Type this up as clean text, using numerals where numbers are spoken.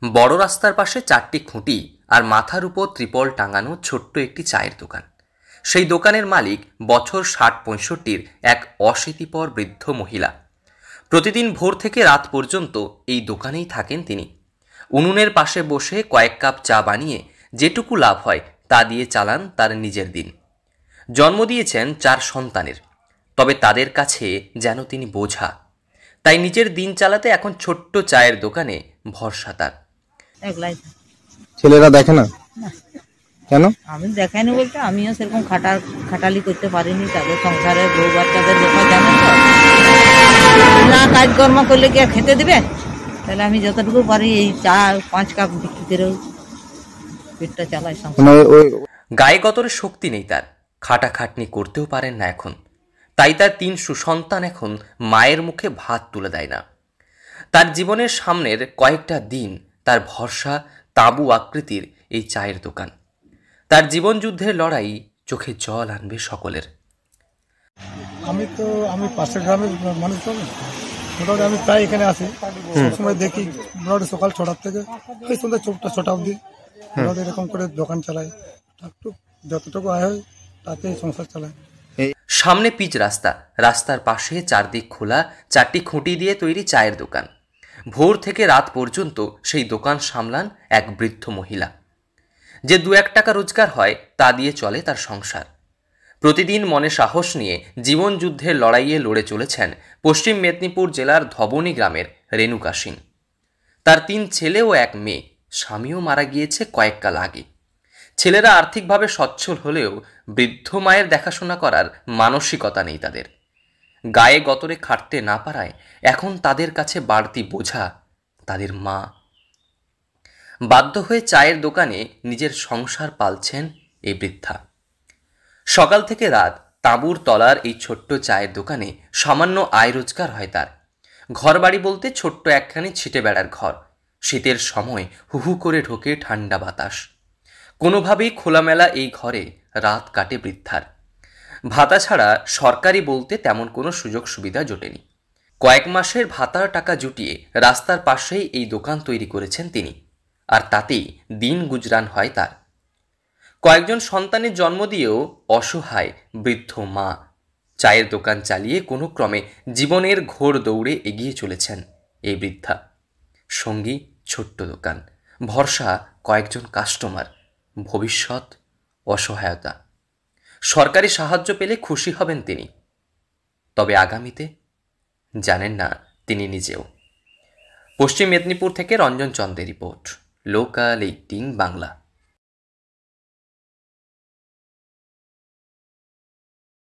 বড় রাস্তার পাশে চারটি খুঁটি আর মাথার উপর ত্রিপল টাঙানো ছোট্ট একটি চায়ের দোকান। সেই দোকানের মালিক বছর ৬০-৬৫ এক অশীতিপর বৃদ্ধ মহিলা। প্রতিদিন ভোর থেকে রাত পর্যন্ত এই দোকানেই থাকেন তিনি। উনুনের পাশে বসে কয়েক কাপ চা বানিয়ে যেটুকু লাভ হয় তা দিয়ে চালান তার নিজের দিন। জন্ম দিয়েছেন ৪ সন্তানের, তবে তাদের কাছে যেন তিনি বোঝা। তাই নিজের দিন চালাতে এখন ছোট্ট চায়ের দোকানে ভরসা তার। একলাই। ছেলেরা দেখে না? না, কেন? আমি দেখাইনি বলতে আমিও সেরকম খাটালি করতে পারিনি। তাদের সংসারে বউ বাচ্চাদের ব্যাপার জানেন তো, না কাজকর্ম করলে কি আর খেতে দিবে? তাহলে আমি যতটুকু পারি এই চা ৫ কাপ বিক্রি করেও পেটটা চালাই সংসার। মানে গায়ে গতরে শক্তি নেই তার, খাটাখাটনি করতেও পারেন না এখন। তাই তার ৩ সুসন্তান এখন মায়ের মুখে ভাত তুলে দেয় না। তার জীবনের সামনের কয়েকটা দিন তার ভরসা তাঁবু আকৃতির এই চায়ের দোকান। তার জীবন যুদ্ধের লড়াই চোখে জল আনবে সকলের। আমি পাশের গ্রামের মানুষ তো, মোটামুটি আমি প্রায় এখানে আসি, সবসময় দেখি। মোটামুটি সকাল ৬টার থেকে ওই সন্ধ্যা ৬টা অবধি মোটামুটি এরকম করে দোকান চালাই। একটু যতটুকু আয় হয় তাতে সংসার চালায়। সামনে পিচ রাস্তা, রাস্তার পাশে চারদিক খোলা ৪টি খুঁটি দিয়ে তৈরি চায়ের দোকান। ভোর থেকে রাত পর্যন্ত সেই দোকান সামলান এক বৃদ্ধ মহিলা। যে ২-১ টাকা রোজগার হয় তা দিয়ে চলে তার সংসার। প্রতিদিন মনে সাহস নিয়ে জীবন যুদ্ধের লড়াইয়ে লড়ে চলেছেন পশ্চিম মেদিনীপুর জেলার ধবনী গ্রামের রেণুকা সিং। তার ৩ ছেলে ও ১ মেয়ে, স্বামীও মারা গিয়েছে কয়েককাল আগে। ছেলেরা আর্থিকভাবে সচ্ছল হলেও বৃদ্ধ মায়ের দেখাশোনা করার মানসিকতা নেই তাদের। গায়ে গতরে খাটতে না পারায় এখন তাদের কাছে বাড়তি বোঝা তাদের মা। বাধ্য হয়ে চায়ের দোকানে নিজের সংসার পালছেন এই বৃদ্ধা। সকাল থেকে রাত তাঁবুর তলার এই ছোট্ট চায়ের দোকানে সামান্য আয় রোজগার হয় তার। ঘরবাড়ি বলতে ছোট্ট একখানি ছিটে বেড়ার ঘর। শীতের সময় হুহু করে ঢোকে ঠান্ডা বাতাস। কোনোভাবেই খোলামেলা এই ঘরে রাত কাটে বৃদ্ধার। ভাতা ছাড়া সরকারি বলতে তেমন কোনো সুযোগ সুবিধা জোটেনি। কয়েক মাসের ভাতার টাকা জুটিয়ে রাস্তার পাশেই এই দোকান তৈরি করেছেন তিনি, আর তাতেই দিন গুজরান হয় তার। কয়েকজন সন্তানের জন্ম দিয়েও অসহায় বৃদ্ধ মা চায়ের দোকান চালিয়ে কোনো ক্রমে জীবনের ঘোর দৌড়ে এগিয়ে চলেছেন এই বৃদ্ধা। সঙ্গী ছোট্ট দোকান, ভরসা কয়েকজন কাস্টমার, ভবিষ্যৎ অসহায়তা। সরকারি সাহায্য পেলে খুশি হবেন তিনি, তবে আগামীতে জানেন না তিনি নিজেও। পশ্চিম মেদিনীপুর থেকে রঞ্জন চন্দ্রের রিপোর্ট, লোকাল 18 বাংলা।